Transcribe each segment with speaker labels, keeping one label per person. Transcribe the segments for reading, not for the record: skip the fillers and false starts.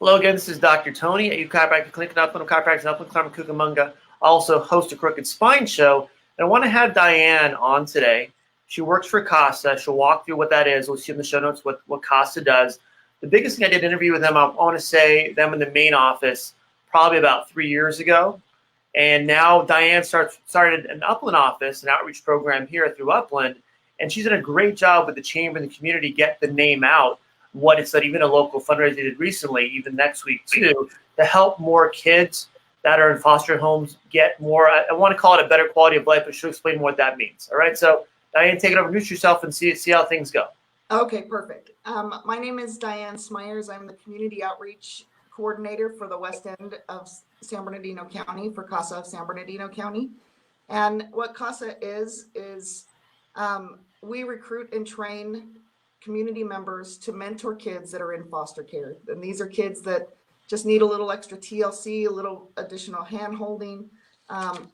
Speaker 1: Hello again, this is Dr. Tony at Chiropractic Clinic in Upland, Chiropractic in Upland, Claremont, Cucamonga. I also host a Crooked Spine show, and I want to have Diane on today. She works for CASA. She'll walk through what that is. We'll see in the show notes what CASA does. The biggest thing I did an interview with them, I want to say them in the main office probably about 3 years ago. And now Diane started an Upland office, an outreach program here through Upland, and she's done a great job with the chamber and the community get the name out. What it's that even a local fundraiser they did recently, even next week too, to help more kids that are in foster homes get more, I want to call it a better quality of life, but she'll explain what that means. All right, so Diane, take it over, introduce yourself and see how things go.
Speaker 2: Okay, perfect. My name is Diane Smyers. I'm the Community Outreach Coordinator for the West End of San Bernardino County for CASA of San Bernardino County. And what CASA is we recruit and train community members to mentor kids that are in foster care. And these are kids that just need a little extra TLC, a little additional hand holding,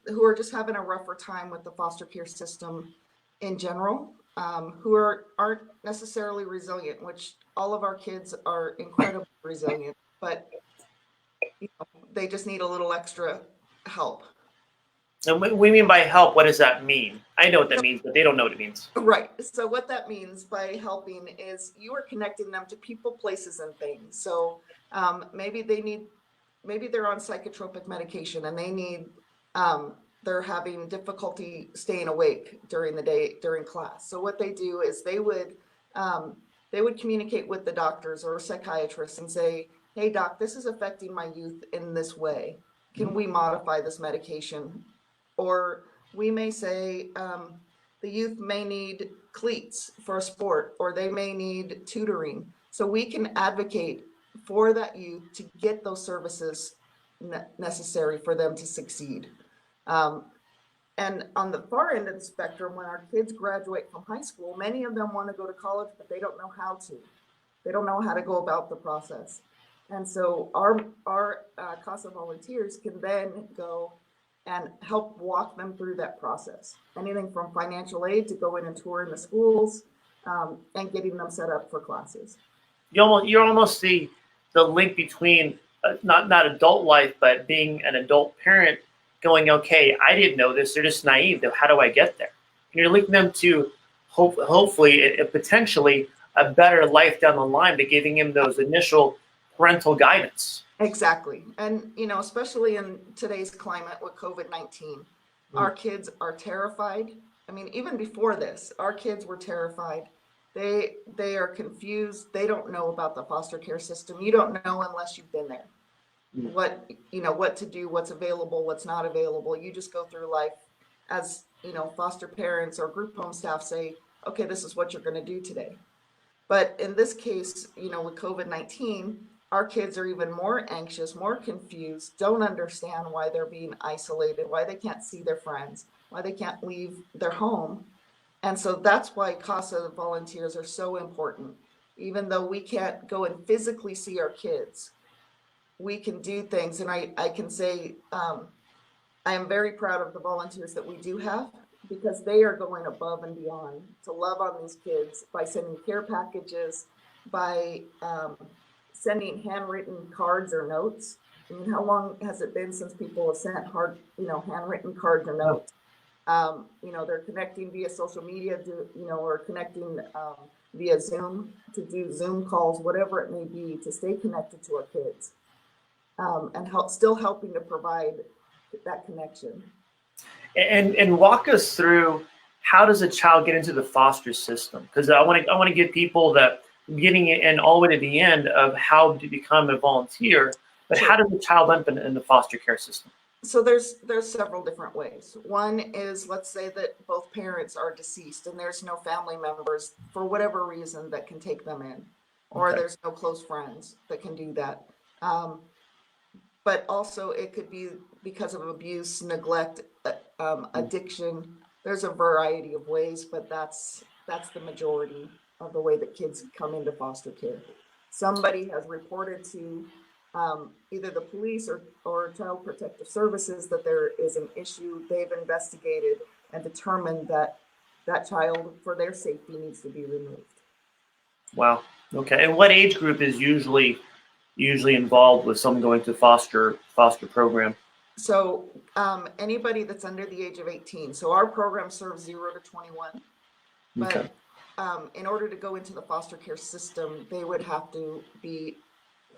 Speaker 2: who are just having a rougher time with the foster care system in general, who aren't necessarily resilient, which all of our kids are incredibly resilient, but they just need a little extra help.
Speaker 1: And what we mean by help, what does that mean? I know what that means, but they don't know what it means.
Speaker 2: Right. So what that means by helping is you are connecting them to people, places, and things. So maybe they're on psychotropic medication and they need, they're having difficulty staying awake during the day, during class. So what they do is they would communicate with the doctors or psychiatrists and say, hey doc, this is affecting my youth in this way. Can we modify this medication? Or we may say the youth may need cleats for a sport, or they may need tutoring. So we can advocate for that youth to get those services necessary for them to succeed. And on the far end of the spectrum, when our kids graduate from high school, many of them want to go to college, but they don't know how to. They don't know how to go about the process. And so our CASA volunteers can then go and help walk them through that process. Anything from financial aid to go in and tour in the schools and getting them set up for classes.
Speaker 1: You're almost the link between not adult life, but being an adult parent going, okay, I didn't know this. They're just naive. How do I get there? And you're linking them to hopefully, potentially a better life down the line by giving him those initial parental guidance.
Speaker 2: Exactly. And, especially in today's climate with COVID-19, our kids are terrified. I mean, even before this, our kids were terrified. They are confused. They don't know about the foster care system. You don't know unless you've been there. What to do, what's available, what's not available. You just go through life as, foster parents or group home staff say, okay, this is what you're going to do today. But in this case, with COVID-19, our kids are even more anxious, more confused, don't understand why they're being isolated, why they can't see their friends, why they can't leave their home. And so that's why CASA volunteers are so important. Even though we can't go and physically see our kids, we can do things. And I can say I am very proud of the volunteers that we do have, because they are going above and beyond to love on these kids by sending care packages, by sending handwritten cards or notes. I mean, how long has it been since people have sent handwritten cards or notes? They're connecting via social media, or connecting via Zoom to do Zoom calls, whatever it may be, to stay connected to our kids, and still helping to provide that connection.
Speaker 1: And walk us through, how does a child get into the foster system? Because I want to give people the beginning and all the way to the end of how to become a volunteer, but how does a child end up in the foster care system?
Speaker 2: So there's several different ways. One is, let's say that both parents are deceased and there's no family members for whatever reason that can take them in, or there's no close friends that can do that. But also it could be because of abuse, neglect, addiction. There's a variety of ways, but that's the majority of the way that kids come into foster care. Somebody has reported to either the police or Child Protective Services that there is an issue. They've investigated and determined that that child, for their safety, needs to be removed.
Speaker 1: Wow. Okay. And what age group is usually usually involved with someone going to foster program?
Speaker 2: So anybody that's under the age of 18. So our program serves 0 to 21. But
Speaker 1: Okay.
Speaker 2: In order to go into the foster care system, they would have to be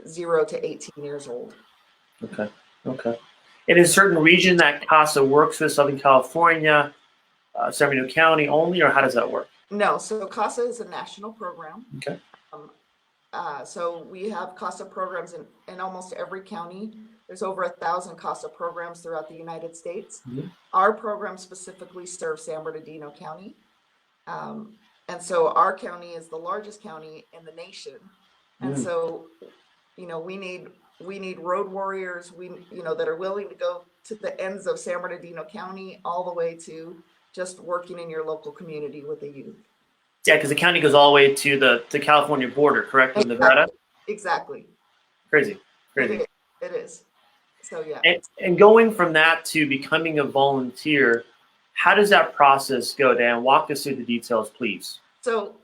Speaker 2: 0 to 18 years old.
Speaker 1: Okay. Okay. In a certain region that CASA works with, Southern California, San Bernardino County only, or how does that work?
Speaker 2: No, so CASA is a national program.
Speaker 1: Okay.
Speaker 2: So we have CASA programs in almost every county. There's over 1,000 CASA programs throughout the United States.
Speaker 1: Mhm.
Speaker 2: Our program specifically serves San Bernardino County. And so our county is the largest county in the nation. And so, we need road warriors, that are willing to go to the ends of San Bernardino County, all the way to just working in your local community with the youth.
Speaker 1: Yeah, because the county goes all the way to the California border, correct, with Nevada?
Speaker 2: Exactly.
Speaker 1: Crazy.
Speaker 2: It is. So yeah.
Speaker 1: And going from that to becoming a volunteer, how does that process go, Dan? Walk us through the details, please.
Speaker 2: So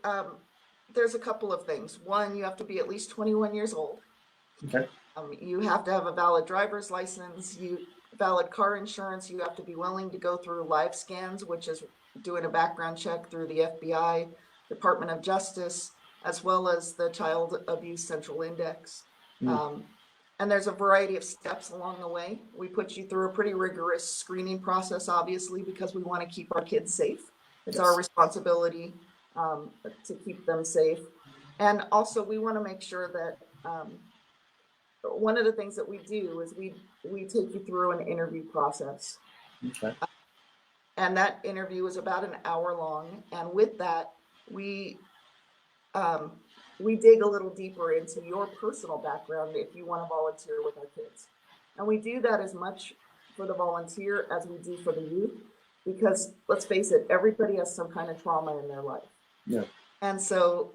Speaker 2: there's a couple of things. One, you have to be at least 21 years old.
Speaker 1: Okay.
Speaker 2: You have to have a valid driver's license, valid car insurance. You have to be willing to go through live scans, which is doing a background check through the FBI, Department of Justice, as well as the Child Abuse Central Index. And there's a variety of steps along the way. We put you through a pretty rigorous screening process, obviously, because we want to keep our kids safe. It's our responsibility to keep them safe. And also we want to make sure that one of the things that we do is we take you through an interview process.
Speaker 1: Okay.
Speaker 2: And that interview is about an hour long. And with that, we dig a little deeper into your personal background if you want to volunteer with our kids. And we do that as much for the volunteer as we do for the youth, because let's face it, everybody has some kind of trauma in their life.
Speaker 1: Yeah.
Speaker 2: And so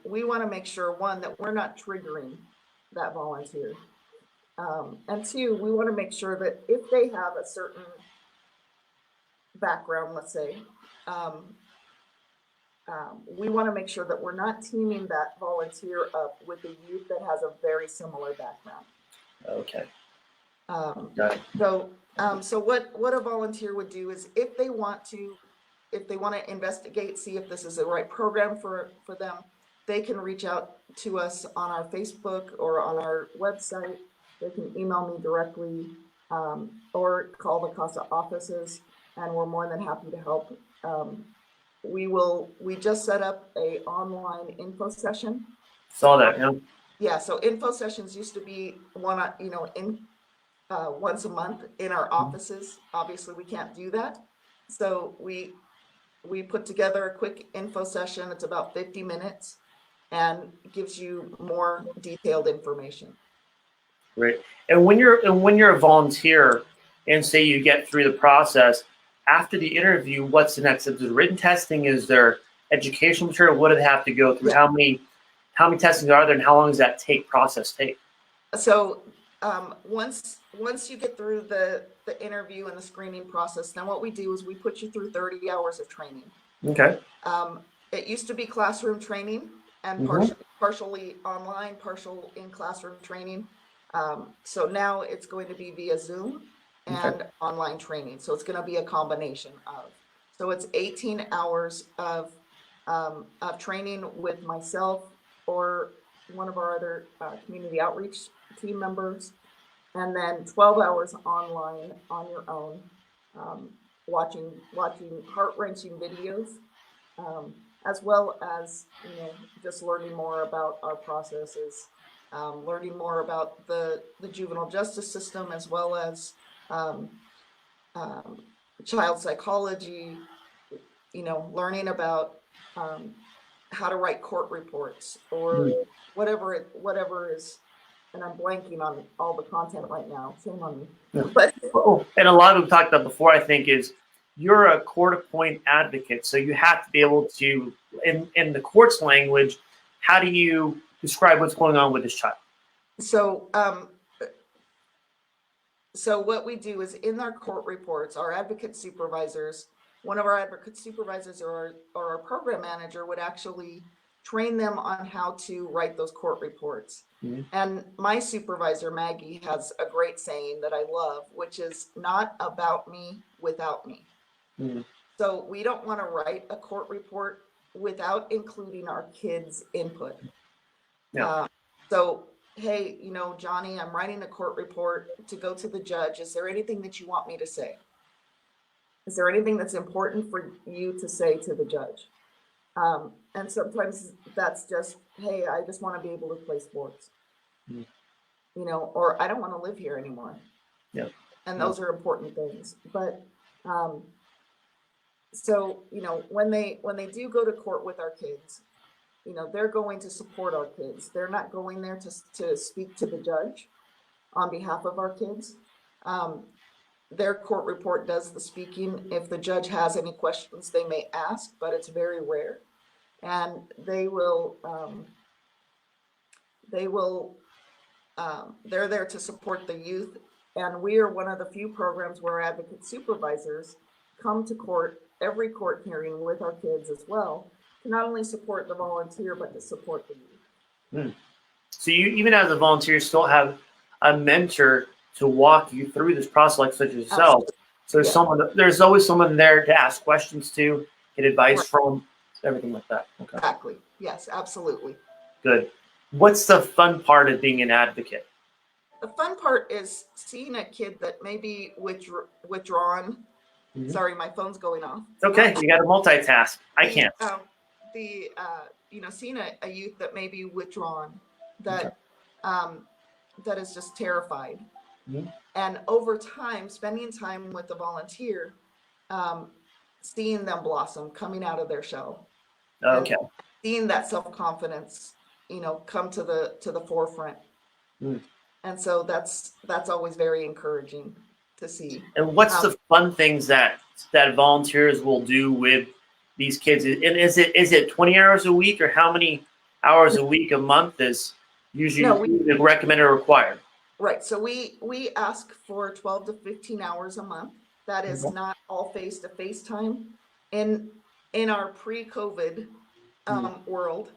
Speaker 2: we want to make sure, one, that we're not triggering that volunteer. And two, we want to make sure that if they have a certain background, let's say, we want to make sure that we're not teaming that volunteer up with a youth that has a very similar background.
Speaker 1: Okay.
Speaker 2: Got it. So what a volunteer would do is if they want to investigate, see if this is the right program for them, they can reach out to us on our Facebook or on our website. They can email me directly or call the CASA offices, and we're more than happy to help. We just set up a online info session.
Speaker 1: Saw that, yeah.
Speaker 2: Yeah, so info sessions used to be once a month in our offices. Obviously, we can't do that. So we put together a quick info session. It's about 50 minutes and gives you more detailed information.
Speaker 1: Great. And when you're a volunteer and say you get through the process, after the interview, what's the next step? Is there written testing? Is there educational material? What do they have to go through? Yeah. How many testings are there, and how long does that process take?
Speaker 2: So once you get through the interview and the screening process, then what we do is we put you through 30 hours of training.
Speaker 1: Okay.
Speaker 2: It used to be classroom training and partially online, partial in classroom training. So now it's going to be via Zoom and online training. So it's going to be a combination of. So it's 18 hours of training with myself or one of our other community outreach team members, and then 12 hours online on your own, watching heart-wrenching videos, as well as just learning more about our processes, learning more about the juvenile justice system, as well as child psychology, learning about how to write court reports or whatever is, and I'm blanking on all the content right now. Shame on me.
Speaker 1: Yeah. But and a lot of what we talked about before, I think, is you're a court-appointed advocate, so you have to be able to, in the court's language, how do you describe what's going on with this child?
Speaker 2: So what we do is in our court reports, our advocate supervisors, one of our advocate supervisors or our program manager would actually train them on how to write those court reports. And my supervisor, Maggie, has a great saying that I love, which is not about me without me. So we don't want to write a court report without including our kids' input. So, hey, you know, Johnny, I'm writing a court report to go to the judge. Is there anything that you want me to say? Is there anything that's important for you to say to the judge? And sometimes that's just, hey, I just want to be able to play sports, you know, or I don't want to live here anymore. And those are important things. But so, you know, when they do go to court with our kids, you know, they're going to support our kids. They're not going there to speak to the judge on behalf of our kids. Their court report does the speaking. If the judge has any questions, they may ask, but it's very rare. And they're there to support the youth. And we are one of the few programs where advocate supervisors come to court, every court hearing with our kids as well, to not only support the volunteer, but to support the youth.
Speaker 1: So you, even as a volunteer, still have a mentor to walk you through this process, like such as yourself. So there's there's always someone there to ask questions to, get advice from, everything like that. Okay.
Speaker 2: Exactly. Yes, absolutely.
Speaker 1: Good. What's the fun part of being an advocate?
Speaker 2: The fun part is seeing a kid that may be withdrawn. Sorry, my phone's going off.
Speaker 1: It's okay. You got to multitask. I can't.
Speaker 2: You know, seeing a youth that may be withdrawn, that that is just terrified, and over time, spending time with the volunteer, seeing them blossom, coming out of their shell, seeing that self-confidence, you know, come to the forefront, and so that's always very encouraging to see.
Speaker 1: And what's the fun things that volunteers will do with these kids? And is it 20 hours a week, or how many hours a week, a month is usually recommended or required?
Speaker 2: Right. So we ask for 12 to 15 hours a month. That is not all face-to-face time. In our pre-COVID world,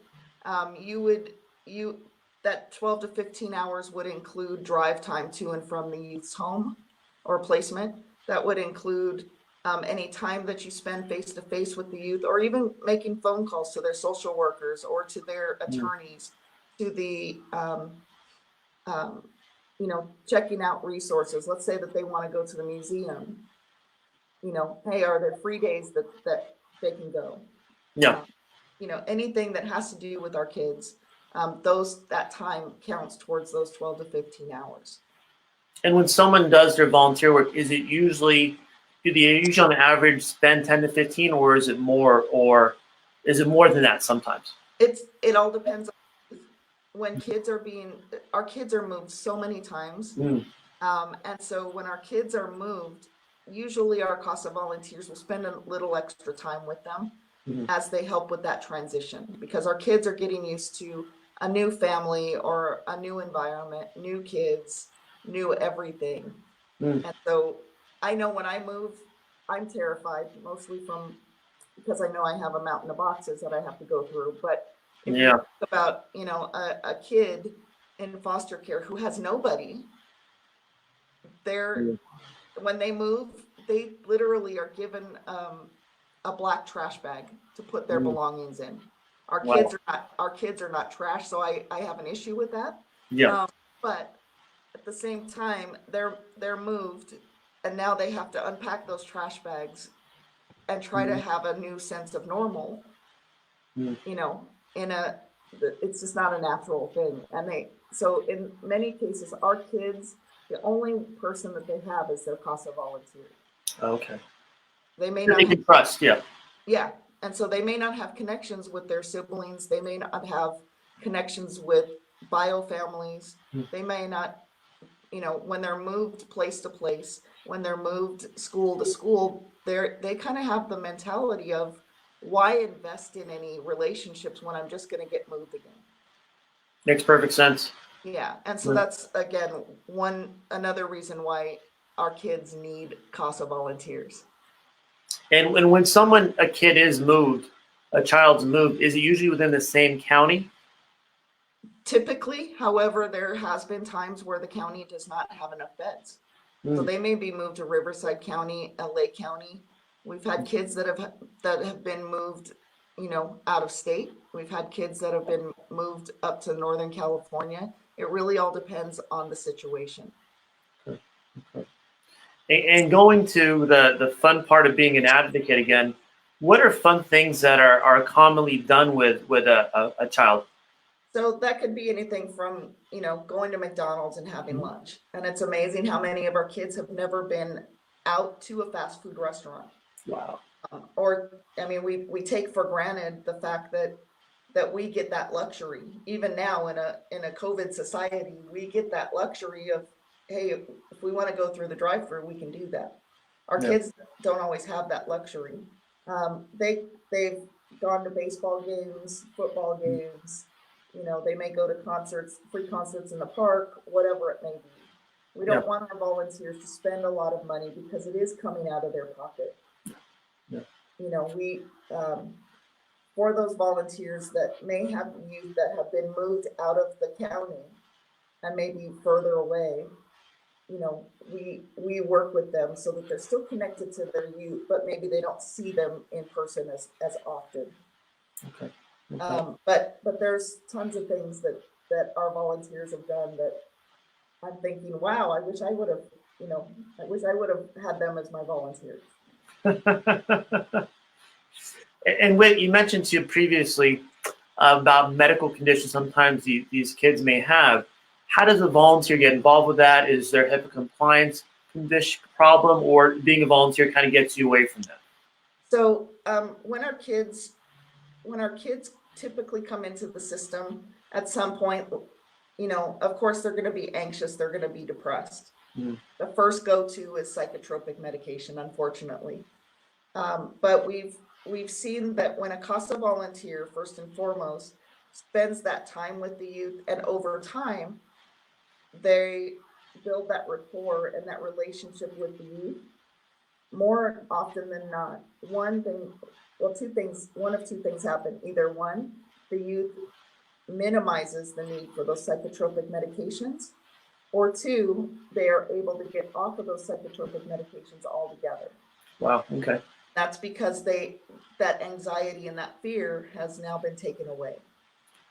Speaker 2: that 12 to 15 hours would include drive time to and from the youth's home or placement. That would include any time that you spend face-to-face with the youth, or even making phone calls to their social workers or to their attorneys, to the, you know, checking out resources. Let's say that they want to go to the museum. You know, hey, are there free days that they can go? You know, anything that has to do with our kids, that time counts towards those 12 to 15 hours.
Speaker 1: And when someone does their volunteer work, do they usually on average spend 10 to 15, or is it more, than that sometimes?
Speaker 2: It all depends. When our kids are moved so many times. And so when our kids are moved, usually our CASA volunteers will spend a little extra time with them as they help with that transition, because our kids are getting used to a new family or a new environment, new kids, new everything. And so I know when I move, I'm terrified, mostly because I know I have a mountain of boxes that I have to go through. But if you think about, you know, a kid in foster care who has nobody, when they move, they literally are given a black trash bag to put their belongings in. Our kids are not trash, so I have an issue with that. But at the same time, they're moved, and now they have to unpack those trash bags and try to have a new sense of normal. You know, it's just not a natural thing. And so in many cases, our kids, the only person that they have is their CASA volunteer.
Speaker 1: Okay.
Speaker 2: They may
Speaker 1: they can trust,
Speaker 2: Yeah. And so they may not have connections with their siblings. They may not have connections with bio families. They may not, you know, when they're moved place to place, when they're moved school to school, they kind of have the mentality of, why invest in any relationships when I'm just going to get moved again?
Speaker 1: Makes perfect sense.
Speaker 2: Yeah. And so that's, again, another reason why our kids need CASA volunteers.
Speaker 1: And when a kid is moved, a child's moved, is it usually within the same county?
Speaker 2: Typically, however, there has been times where the county does not have enough beds. So
Speaker 1: Mm.
Speaker 2: they may be moved to Riverside County, LA County. We've had kids that have been moved, out of state. We've had kids that have been moved up to Northern California. It really all depends on the situation.
Speaker 1: And going to the fun part of being an advocate again, what are fun things that are commonly done with a child?
Speaker 2: So that could be anything from, going to McDonald's and having lunch. And it's amazing how many of our kids have never been out to a fast food restaurant.
Speaker 1: Wow.
Speaker 2: We take for granted the fact that we get that luxury. Even now in a COVID society, we get that luxury of, hey, if we want to go through the drive-through, we can do that. Our kids don't always have that luxury. They've gone to baseball games, football games. They may go to concerts, free concerts in the park, whatever it may be. We don't want our volunteers to spend a lot of money because it is coming out of their pocket. We for those volunteers that may have youth that have been moved out of the county and maybe further away, we work with them so that they're still connected to their youth, but maybe they don't see them in person as often.
Speaker 1: Okay.
Speaker 2: But there's tons of things that our volunteers have done that I'm thinking, wow, I wish I would have had them as my volunteers.
Speaker 1: And Whit, you mentioned to previously about medical conditions sometimes these kids may have. How does a volunteer get involved with that? Is there HIPAA compliance condition problem, or being a volunteer kind of gets you away from that?
Speaker 2: So when our kids typically come into the system at some point, of course they're going to be anxious, they're going to be depressed. The first go-to is psychotropic medication, unfortunately. But we've seen that when a CASA volunteer, first and foremost, spends that time with the youth, and over time, they build that rapport and that relationship with the youth. More often than not, one of two things happen. Either one, the youth minimizes the need for those psychotropic medications, or two, they are able to get off of those psychotropic medications altogether.
Speaker 1: Wow. Okay.
Speaker 2: That's because that anxiety and that fear has now been taken away.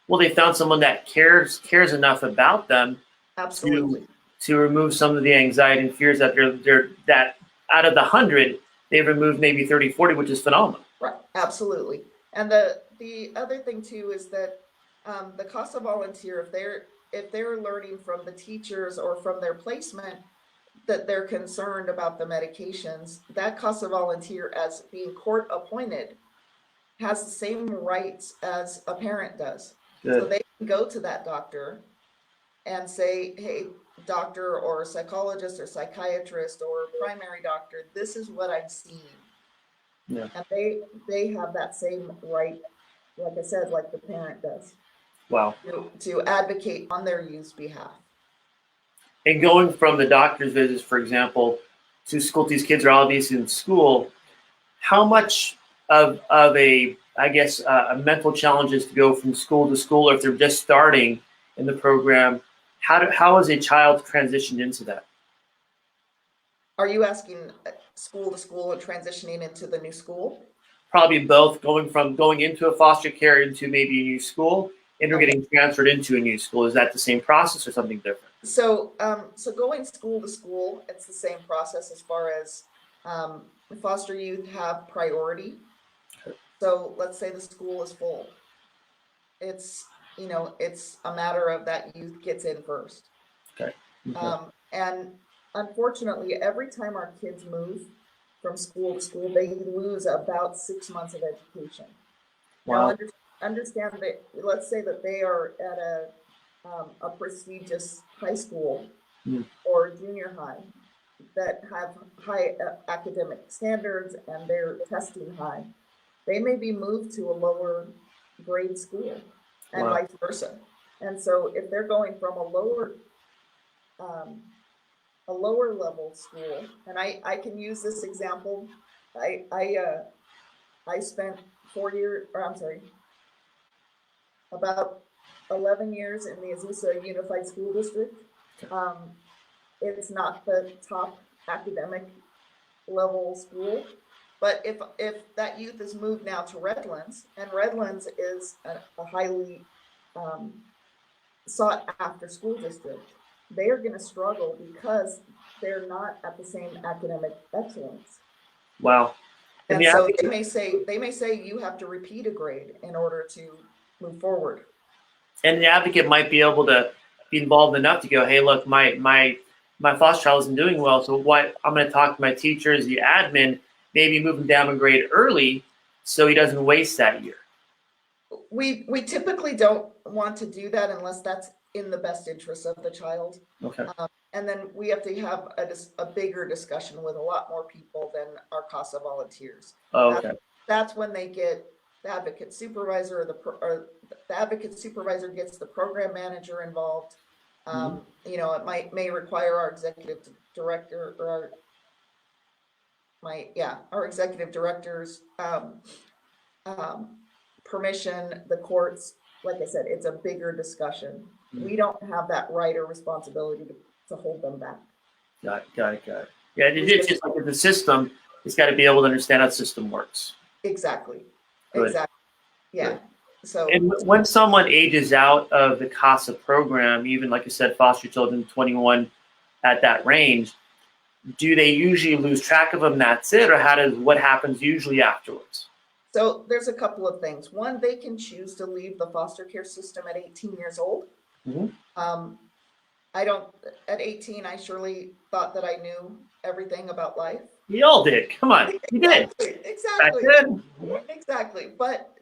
Speaker 1: Well, they found someone that cares enough about them.
Speaker 2: Absolutely.
Speaker 1: To remove some of the anxiety and fears that they're that out of the 100, they've removed maybe 30, 40, which is phenomenal.
Speaker 2: Right. Absolutely. And the other thing too is that the CASA volunteer, if they're learning from the teachers or from their placement that they're concerned about the medications, that CASA volunteer, as being court appointed, has the same rights as a parent does. Good. So they can go to that doctor and say, hey, doctor or psychologist or psychiatrist or primary doctor, this is what I'm seeing. Yeah. And they have that same right, like I said, like the parent does.
Speaker 1: Wow.
Speaker 2: To advocate on their youth's behalf.
Speaker 1: And going from the doctor's visits, for example, to school, these kids are obviously in school. How much of a mental challenge is to go from school to school, or if they're just starting in the program? How is a child transitioned into that?
Speaker 2: Are you asking school to school and transitioning into the new school?
Speaker 1: Probably both, going into a foster care into maybe a new school, and or getting transferred into a new school. Is that the same process or something different?
Speaker 2: So going school to school, it's the same process as far as foster youth have priority. So let's say the school is full. It's a matter of that youth gets in first.
Speaker 1: Okay.
Speaker 2: And unfortunately, every time our kids move from school to school, they lose about 6 months of education. Wow. Now, understand that, let's say that they are at a prestigious high school or junior high that have high academic standards and they're testing high. They may be moved to a lower grade school and vice versa. And so if they're going from a lower level school, and I can use this example. I spent about 11 years in the Azusa Unified School District. It's not the top academic level school, but if that youth is moved now to Redlands, and Redlands is a highly sought after school district, they are going to struggle because they're not at the same academic excellence.
Speaker 1: Wow.
Speaker 2: And so they may say you have to repeat a grade in order to move forward.
Speaker 1: And the advocate might be able to be involved enough to go, hey, look, my foster child isn't doing well, so what? I'm going to talk to my teachers, the admin, maybe move him down a grade early so he doesn't waste that year.
Speaker 2: We typically don't want to do that unless that's in the best interest of the child.
Speaker 1: Okay.
Speaker 2: And then we have to have a bigger discussion with a lot more people than our CASA volunteers.
Speaker 1: Oh, okay.
Speaker 2: That's when they get the advocate supervisor, or the advocate supervisor gets the program manager involved. You know, it may require our executive director or our executive director's permission, the courts. Like I said, it's a bigger discussion. We don't have that right or responsibility to hold them back.
Speaker 1: Got it. Yeah, it's just like the system, it's got to be able to understand how the system works.
Speaker 2: Exactly.
Speaker 1: Good.
Speaker 2: Exactly. Yeah.
Speaker 1: Good.
Speaker 2: So,
Speaker 1: and when someone ages out of the CASA program, even like I said, foster children 21 at that range, do they usually lose track of them? That's it, or what happens usually afterwards?
Speaker 2: So there's a couple of things. One, they can choose to leave the foster care system at 18 years old. At 18, I surely thought that I knew everything about life.
Speaker 1: We all did. Come on, you did.
Speaker 2: Exactly. But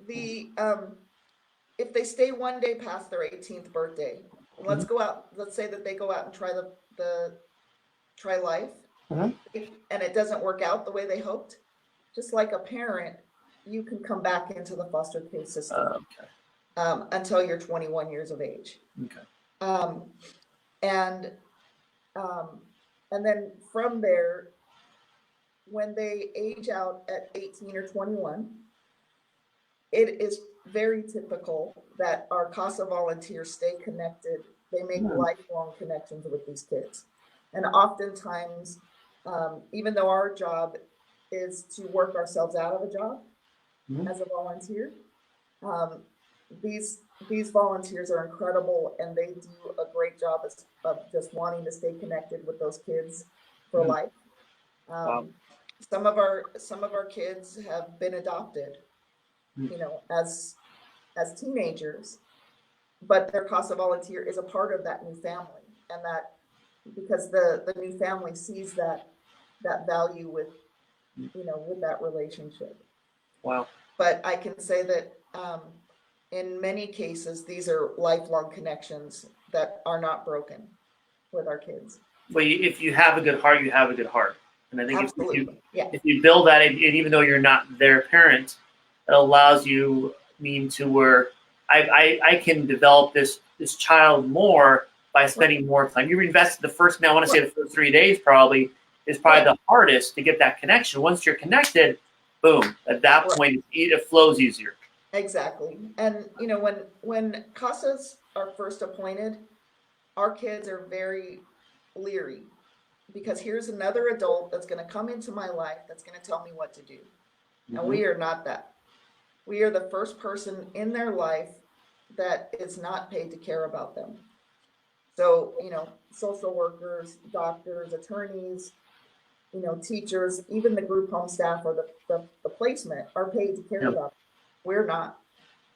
Speaker 2: if they stay one day past their 18th birthday, let's go out. Let's say that they go out and try life, and it doesn't work out the way they hoped. Just like a parent, you can come back into the foster care system until you're 21 years of age. Okay. And then from there, when they age out at 18 or 21, it is very typical that our CASA volunteers stay connected. They make lifelong connections with these kids. And oftentimes, even though our job is to work ourselves out of a job as a volunteer, these volunteers are incredible, and they do a great job of just wanting to stay connected with those kids for life. Some of our kids have been adopted, you know, as teenagers, but their CASA volunteer is a part of that new family, and that because the new family sees that value with that relationship. Wow. But I can say that in many cases, these are lifelong connections that are not broken with our kids.
Speaker 1: Well, if you have a good heart, you have a good heart. And I think
Speaker 2: if
Speaker 1: you build that, and even though you're not their parent, it allows you to where I can develop this child more by spending more time. You invested the first 3 days probably is the hardest to get that connection. Once you're connected, boom, at that point it flows easier.
Speaker 2: Exactly. And you know, when CASAs are first appointed, our kids are very leery, because here's another adult that's going to come into my life that's going to tell me what to do. And we are not that. We are the first person in their life that is not paid to care about them. So, you know, social workers, doctors, attorneys, you know, teachers, even the group home staff or the placement are paid to care about them. We're not.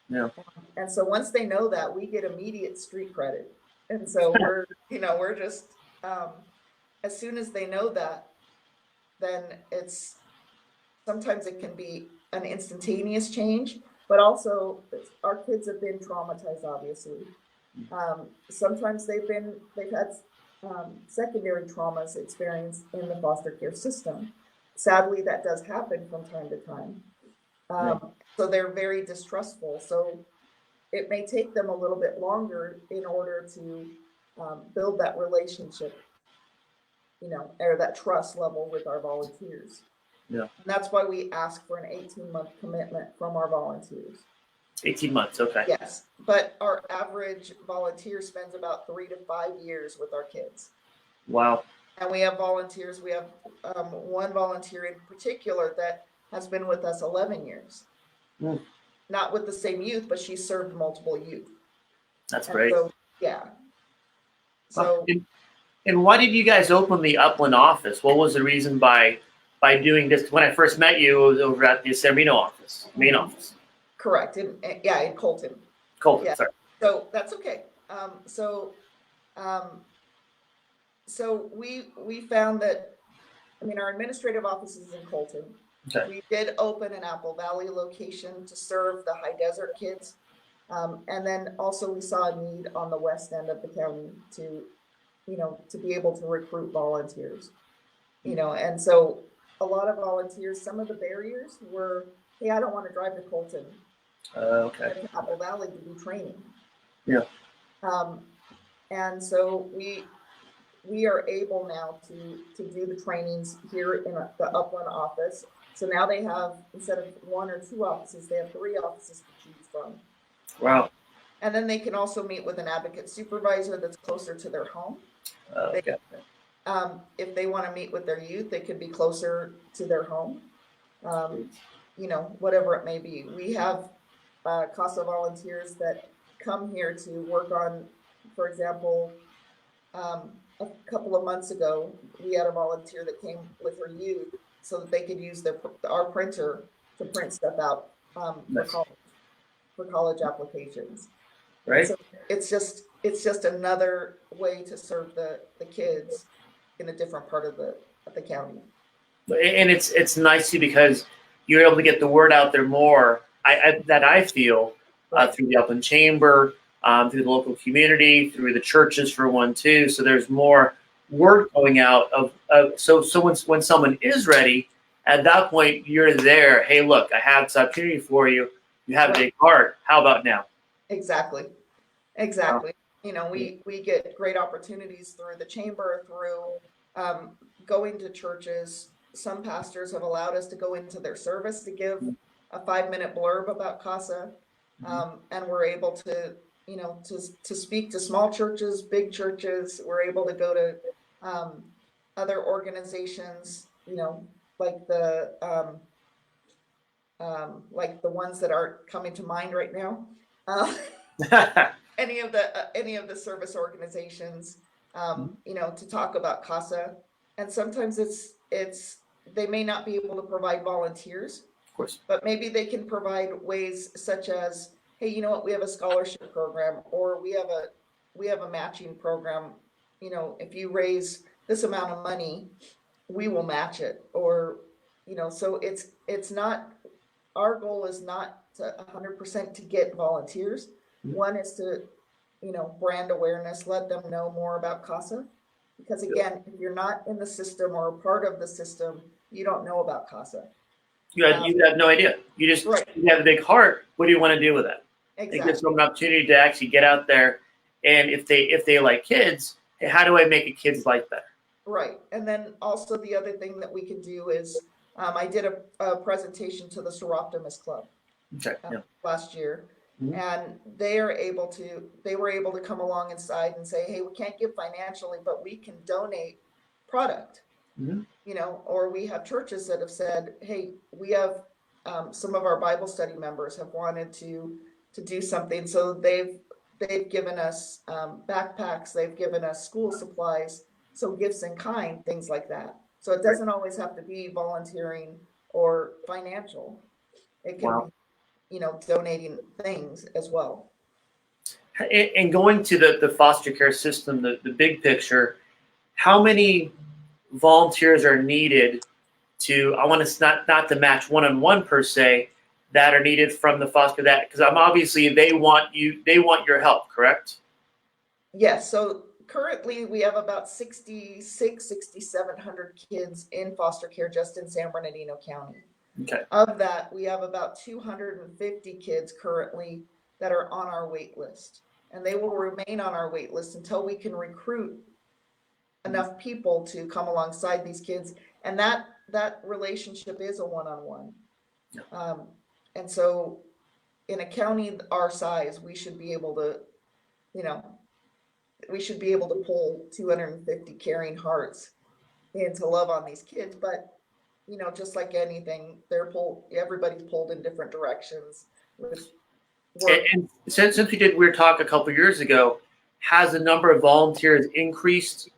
Speaker 1: Yeah.
Speaker 2: And so once they know that, we get immediate street credit. And so we're just, as soon as they know that, then sometimes it can be an instantaneous change, but also our kids have been traumatized, obviously. Sometimes they've had secondary traumas experienced in the foster care system. Sadly, that does happen from time to time. So they're very distrustful. So it may take them a little bit longer in order to build that relationship, you know, or that trust level with our volunteers.
Speaker 1: Yeah.
Speaker 2: And that's why we ask for an 18-month commitment from our volunteers.
Speaker 1: 18 months. Okay.
Speaker 2: Yes, but our average volunteer spends about 3 to 5 years with our kids.
Speaker 1: Wow.
Speaker 2: And we have volunteers. We have one volunteer in particular that has been with us 11 years.
Speaker 1: Mm.
Speaker 2: Not with the same youth, but she served multiple youth.
Speaker 1: That's
Speaker 2: And
Speaker 1: great.
Speaker 2: so, yeah. So,
Speaker 1: and why did you guys open the Upland office? What was the reason by doing this? When I first met you, it was over at the San Marino office, main office.
Speaker 2: correct. In Colton.
Speaker 1: Colton,
Speaker 2: Yeah.
Speaker 1: sorry.
Speaker 2: So that's okay. So we found that, I mean, our administrative office is in Colton.
Speaker 1: Okay.
Speaker 2: We did open an Apple Valley location to serve the high desert kids. And then also we saw a need on the west end of the county to be able to recruit volunteers, and so a lot of volunteers, some of the barriers were, hey, I don't want to drive to Colton,
Speaker 1: Okay.
Speaker 2: to Apple Valley to do training.
Speaker 1: Yeah.
Speaker 2: And so we are able now to do the trainings here in the Upland office. So now they have, instead of 1 or 2 offices, they have 3 offices to choose from.
Speaker 1: Wow.
Speaker 2: And then they can also meet with an advocate supervisor that's closer to their home.
Speaker 1: Okay.
Speaker 2: If they want to meet with their youth, they could be closer to their home. Whatever it may be. We have CASA volunteers that come here to work on, for example, a couple of months ago, we had a volunteer that came with her youth so that they could use our printer to print stuff out
Speaker 1: Nice.
Speaker 2: for college applications.
Speaker 1: Right.
Speaker 2: So it's just another way to serve the kids in a different part of the county.
Speaker 1: And it's nice too, because you're able to get the word out there more. I feel
Speaker 2: Right.
Speaker 1: through the Upland Chamber, through the local community, through the churches for one too. So there's more word going out so when someone is ready, at that point you're there. Hey, look, I have this opportunity for you. You have a big heart. How about now?
Speaker 2: Exactly. We get great opportunities through the chamber, through going to churches. Some pastors have allowed us to go into their service to give a 5-minute blurb about CASA, and we're able to to speak to small churches, big churches. We're able to go to other organizations, like the ones that aren't coming to mind right now. Any of the service organizations, to talk about CASA. And sometimes it's they may not be able to provide volunteers,
Speaker 1: Of course.
Speaker 2: but maybe they can provide ways such as, hey, you know what, we have a scholarship program, or we have a matching program. If you raise this amount of money, we will match it. Or, so it's not, our goal is not to 100% to get volunteers. One is to, brand awareness, let them know more about CASA. Because again, if you're not in the system or part of the system, you don't know about CASA.
Speaker 1: You have no idea. You just You have a big heart. What do you want to do with it?
Speaker 2: Exactly.
Speaker 1: It gives them an opportunity to actually get out there, and if they like kids, hey, how do I make a kid's life better?
Speaker 2: Right. And then also the other thing that we can do is, I did a presentation to the Seroptimus Club last year. And they were able to come along inside and say, hey, we can't give financially, but we can donate product. Or we have churches that have said, hey, we have some of our Bible study members have wanted to do something. So they've given us backpacks, they've given us school supplies, so gifts in kind, things like that. So it doesn't always have to be volunteering or financial. It can be, donating things as well.
Speaker 1: And going to the foster care system, the big picture, how many volunteers are needed to, I want to not to match one-on-one per se, that are needed from the foster that, because I'm obviously they want your help, correct?
Speaker 2: Yes. So currently we have about 6,700 kids in foster care just in San Bernardino County.
Speaker 1: Okay.
Speaker 2: Of that, we have about 250 kids currently that are on our wait list, and they will remain on our wait list until we can recruit enough people to come alongside these kids. And that that relationship is a one-on-one.
Speaker 1: Yeah.
Speaker 2: And so in a county our size, we should be able to, you know, pull 250 caring hearts in to love on these kids. But, you know, just like anything, everybody's pulled in different directions with work.
Speaker 1: And since we did Weird Talk a couple years ago, has the number of volunteers increased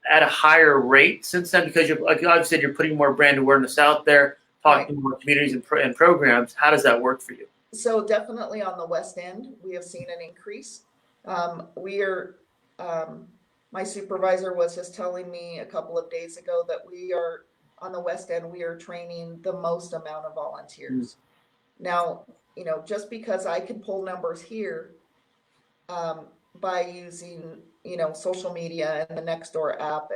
Speaker 1: at a higher rate since then? Because like I've said, you're putting more brand awareness out there, talking to more communities and programs. How does that work for you?
Speaker 2: So definitely on the West End, we have seen an increase. My supervisor was just telling me a couple of days ago that we are on the West End, we are training the most amount of volunteers. Now, you know, just because I can pull numbers here by using, you know, social media and the Nextdoor app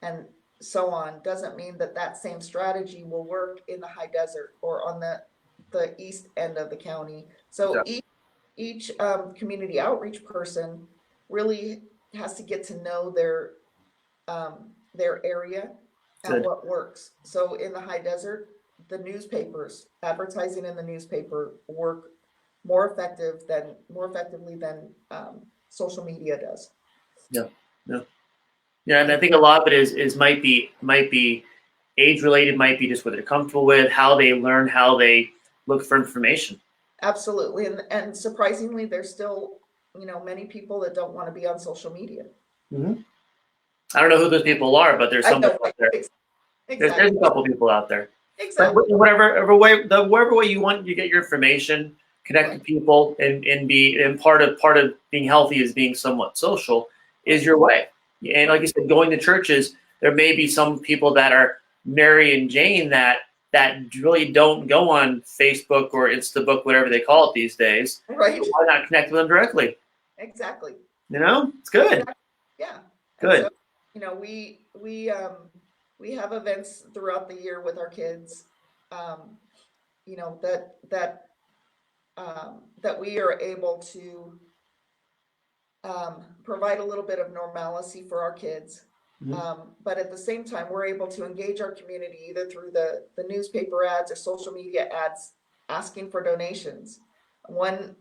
Speaker 2: and so on, doesn't mean that that same strategy will work in the high desert or on the east end of the county. So each community outreach person really has to get to know their area and what works. So in the high desert, the newspapers, advertising in the newspaper work more effectively than social media does.
Speaker 1: Yeah. And I think a lot of it is might be age related, might be just what they're comfortable with, how they learn, how they look for information.
Speaker 2: Absolutely, and surprisingly, there's still, you know, many people that don't want to be on social media.
Speaker 1: Mm-hmm. I don't know who those people are, but there's some out there. Exactly. There's a couple people out there.
Speaker 2: Exactly.
Speaker 1: But whatever way you want to get your information, connect to people, and part of being healthy is being somewhat social is your way. And like you said, going to churches, there may be some people that are Mary and Jane that really don't go on Facebook or Instabook, whatever they call it these days.
Speaker 2: Right.
Speaker 1: So why not connect with them directly?
Speaker 2: Exactly.
Speaker 1: You know, it's good.
Speaker 2: Exactly. Yeah.
Speaker 1: Good.
Speaker 2: So, you know, we have events throughout the year with our kids. You know, that we are able to provide a little bit of normalcy for our kids. Mm-hmm. But at the same time, we're able to engage our community either through the newspaper ads or social media ads, asking for donations. One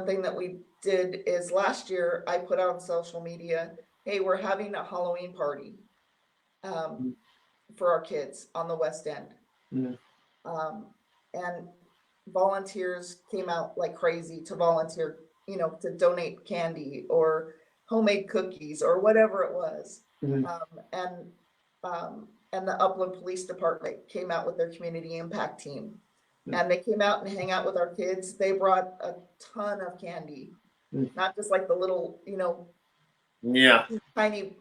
Speaker 2: thing that we did is last year I put out on social media, hey, we're having a Halloween party for our kids on the West End. Mm-hmm. And volunteers came out like crazy to volunteer, you know, to donate candy or homemade cookies or whatever it was. Mm-hmm. And the Upland Police Department came out with their community impact team. Mm-hmm. And they came out and hang out with our kids. They brought a ton of candy, not just like the little, you know, tiny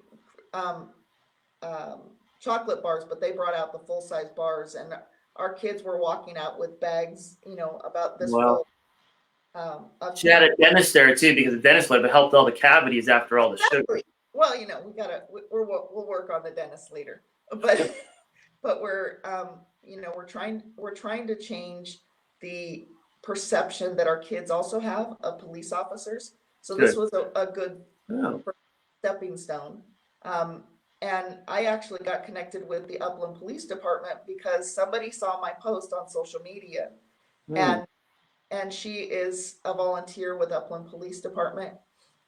Speaker 2: chocolate bars, but they brought out the full-size bars, and our kids were walking out with bags, you know, about this full. She
Speaker 1: had a dentist there too, because the dentist would have helped all the cavities after all the sugar.
Speaker 2: Well, you know, we'll work on the dentist later, but we're you know, we're trying to change the perception that our kids also have of police officers. So this was a good stepping stone. And I actually got connected with the Upland Police Department because somebody saw my post on social media, and she is a volunteer with Upland Police Department.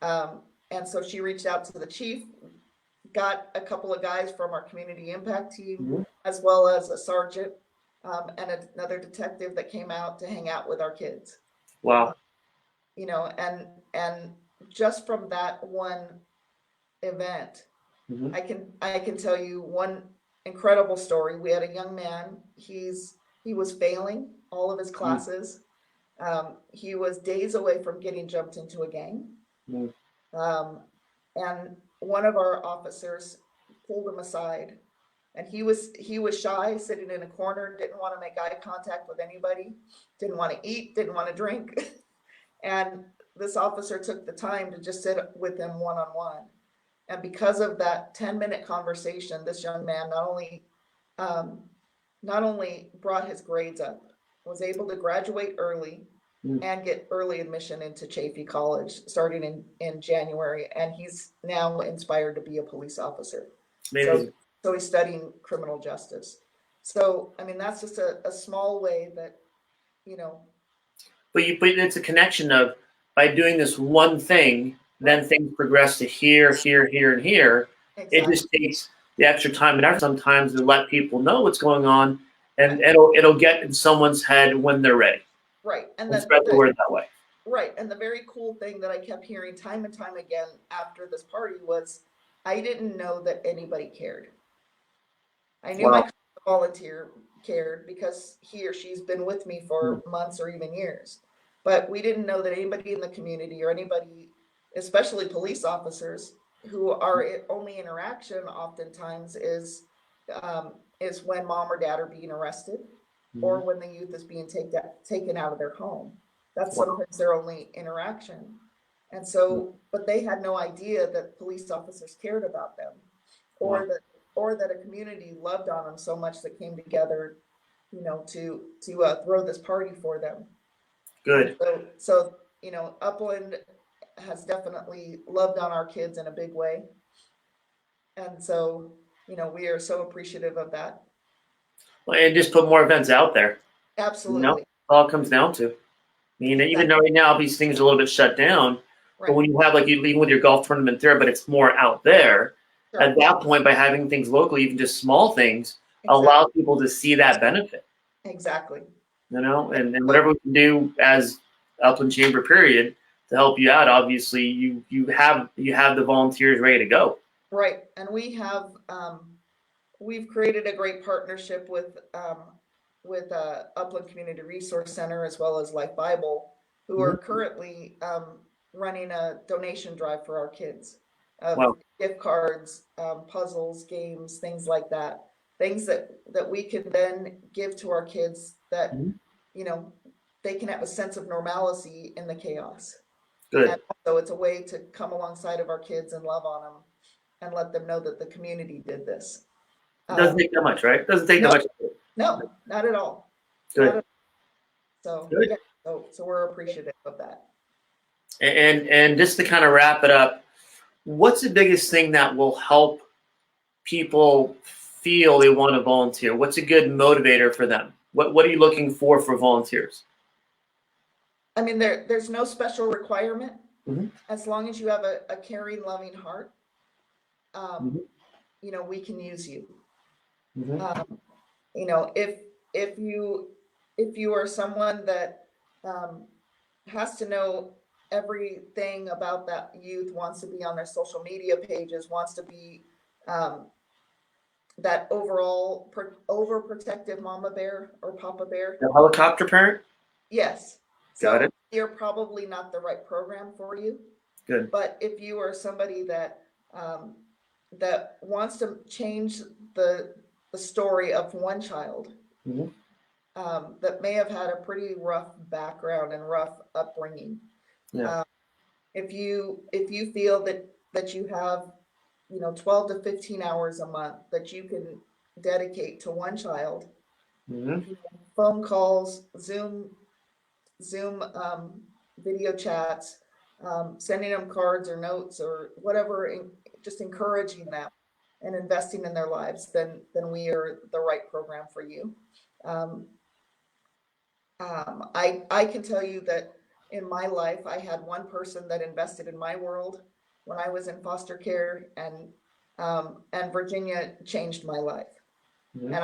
Speaker 2: And so she reached out to the chief, got a couple of guys from our community impact team, as well as a sergeant and another detective that came out to hang out with our kids.
Speaker 1: Wow.
Speaker 2: You know, and just from that one event, I can tell you one incredible story. We had a young man. He was failing all of his classes. He was days away from getting jumped into a gang. And one of our officers pulled him aside, and he was shy, sitting in a corner, didn't want to make eye contact with anybody, didn't want to eat, didn't want to drink. And this officer took the time to just sit with him one-on-one. And because of that 10-minute conversation, this young man not only brought his grades up, was able to graduate early and get early admission into C.A.S.A College starting in January. And he's now inspired to be a police officer.
Speaker 1: Amazing.
Speaker 2: So he's studying criminal justice. So, I mean, that's just a small way that, you know.
Speaker 1: But it's a connection of, by doing this one thing, then things progress to here, here, here, and here.
Speaker 2: Exactly.
Speaker 1: It just takes the extra time and effort sometimes to let people know what's going on, and it'll get in someone's head when they're ready.
Speaker 2: Right. And
Speaker 1: Let's spread the word that way.
Speaker 2: Right. And the very cool thing that I kept hearing time and time again after this party was, I didn't know that anybody cared. I knew my volunteer cared because he or she's been with me for months or even years. But we didn't know that anybody in the community or anybody, especially police officers, who are only interaction oftentimes is when mom or dad are being arrested, or when the youth is being taken out of their home. That's sometimes their only interaction. And so, but they had no idea that police officers cared about them, or that a community loved on them so much that came together, you know, to throw this party for them.
Speaker 1: Good.
Speaker 2: So you know, Upland has definitely loved on our kids in a big way. And so, you know, we are so appreciative of that.
Speaker 1: Well, and just put more events out there.
Speaker 2: Absolutely.
Speaker 1: You know, all it comes down to. I mean, even though right now these things are a little bit shut down, but when you have, like, you leave with your golf tournament there, but it's more out there, at that point, by having things locally, even just small things, allow people to see that benefit.
Speaker 2: Exactly.
Speaker 1: You know, and whatever we can do as Upland Chamber period to help you out, obviously you have the volunteers ready to go.
Speaker 2: Right. And we have we've created a great partnership with Upland Community Resource Center as well as Life Bible, who are currently running a donation drive for our kids of gift cards, puzzles, games, things like that. Things that we can then give to our kids that, you know, they can have a sense of normalcy in the chaos.
Speaker 1: Good.
Speaker 2: And so it's a way to come alongside of our kids and love on them and let them know that the community did this.
Speaker 1: It doesn't take that much, right? It doesn't take that much.
Speaker 2: No, not at all.
Speaker 1: Good.
Speaker 2: So,
Speaker 1: good.
Speaker 2: Yeah, so we're appreciative of that.
Speaker 1: And just to kind of wrap it up, what's the biggest thing that will help people feel they want to volunteer? What's a good motivator for them? What are you looking for volunteers?
Speaker 2: I mean, there's no special requirement. As long as you have a caring, loving heart, you know, we can use you. You know, if you are someone that has to know everything about that youth, wants to be on their social media pages, wants to be that overall overprotective mama bear or papa bear.
Speaker 1: The helicopter parent?
Speaker 2: Yes.
Speaker 1: Got it.
Speaker 2: You're probably not the right program for you.
Speaker 1: Good.
Speaker 2: But if you are somebody that that wants to change the story of one child that may have had a pretty rough background and rough upbringing, if you feel that you have, you know, 12 to 15 hours a month that you can dedicate to one child, phone calls, Zoom video chats, sending them cards or notes or whatever, just encouraging them and investing in their lives, then we are the right program for you. I can tell you that in my life, I had one person that invested in my world when I was in foster care, and Virginia changed my life. And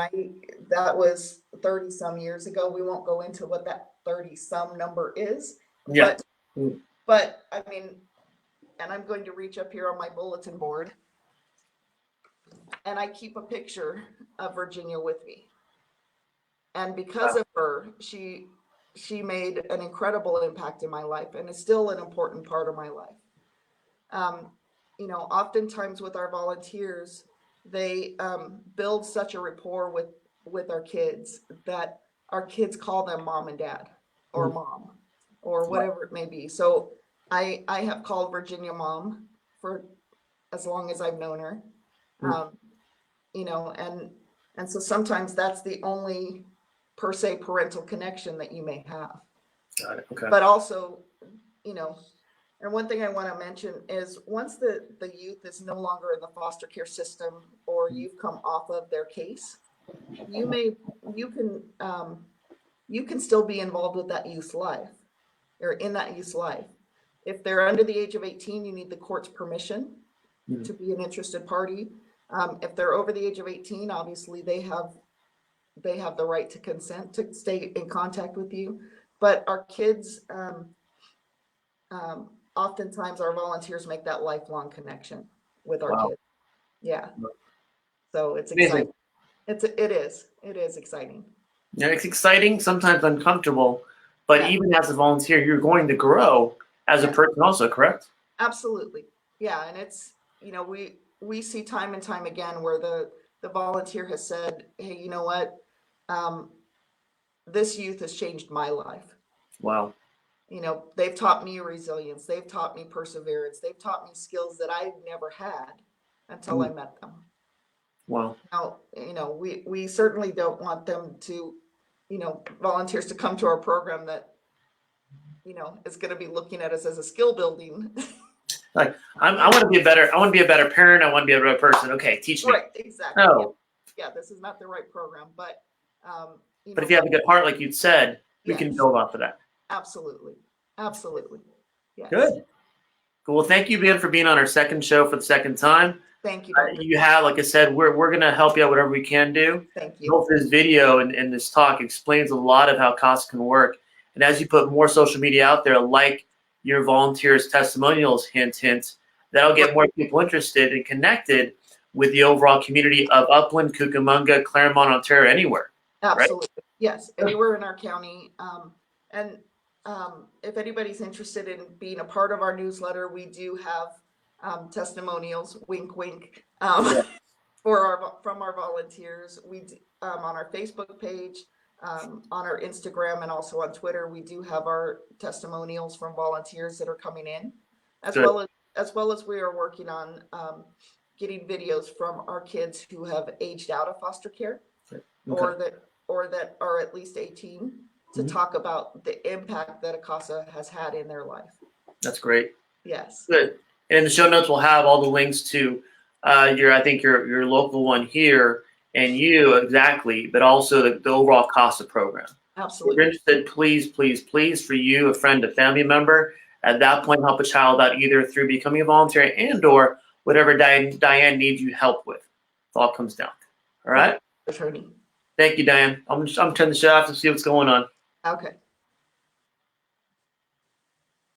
Speaker 2: that was 30 some years ago. We won't go into what that 30 some number is.
Speaker 1: Yeah.
Speaker 2: But I mean, and I'm going to reach up here on my bulletin board, and I keep a picture of Virginia with me. And because of her, she made an incredible impact in my life and is still an important part of my life. You know, oftentimes with our volunteers, they build such a rapport with our kids that our kids call them mom and dad or mom or whatever it may be. So I have called Virginia mom for as long as I've known her. You know, and so sometimes that's the only per se parental connection that you may have.
Speaker 1: Got it. Okay.
Speaker 2: But also, you know, And one thing I want to mention is once the youth is no longer in the foster care system or you've come off of their case, you can still be involved with that youth's life or in that youth's life. If they're under the age of 18, you need the court's permission to be an interested party. If they're over the age of 18, obviously they have the right to consent to stay in contact with you. But our kids, oftentimes our volunteers make that lifelong connection with our kids. Yeah. So it's exciting.
Speaker 1: Amazing.
Speaker 2: It is exciting.
Speaker 1: Yeah, it's exciting, sometimes uncomfortable, but even as a volunteer, you're going to grow as a person also, correct?
Speaker 2: Absolutely. Yeah. And it's, we see time and time again where the volunteer has said, hey, you know what? This youth has changed my life.
Speaker 1: Wow.
Speaker 2: They've taught me resilience. They've taught me perseverance. They've taught me skills that I've never had until I met them.
Speaker 1: Wow.
Speaker 2: Now, we certainly don't want them to, volunteers to come to our program that, is going to be looking at us as a skill building.
Speaker 1: Like I want to be a better parent. I want to be a better person. Okay, teach me.
Speaker 2: Right, exactly.
Speaker 1: No.
Speaker 2: Yeah, this is not the right program, but
Speaker 1: but if you have a good heart, like you said, we can build off of that.
Speaker 2: Absolutely. Yes.
Speaker 1: Good. Cool. Well, thank you, Ben, for being on our second show for the second time.
Speaker 2: Thank you.
Speaker 1: You have, like I said, we're going to help you out whatever we can do.
Speaker 2: Thank you.
Speaker 1: Both this video and this talk explains a lot of how CASA can work. And as you put more social media out there, like your volunteers' testimonials, hint, that'll get more people interested and connected with the overall community of Upland, Cucamonga, Claremont, Ontario, anywhere.
Speaker 2: Absolutely.
Speaker 1: Right?
Speaker 2: Yes. Anywhere in our county. If anybody's interested in being a part of our newsletter, we do have testimonials, wink, wink, from our volunteers. We on our Facebook page, on our Instagram, and also on Twitter, we do have our testimonials from volunteers that are coming in, as well as we are working on getting videos from our kids who have aged out of foster care, or that are at least 18. To talk about the impact that a CASA has had in their life.
Speaker 1: That's great.
Speaker 2: Yes.
Speaker 1: Good. And in the show notes, we'll have all the links to your local one here and you exactly, but also the overall CASA program.
Speaker 2: Absolutely.
Speaker 1: If you're interested, please, for you, a friend, a family member, at that point, help a child out either through becoming a volunteer and or whatever Diane needs you help with. It all comes down. All right.
Speaker 2: Attorney.
Speaker 1: Thank you, Diane. I'm turning the show off to see what's going on.
Speaker 2: Okay.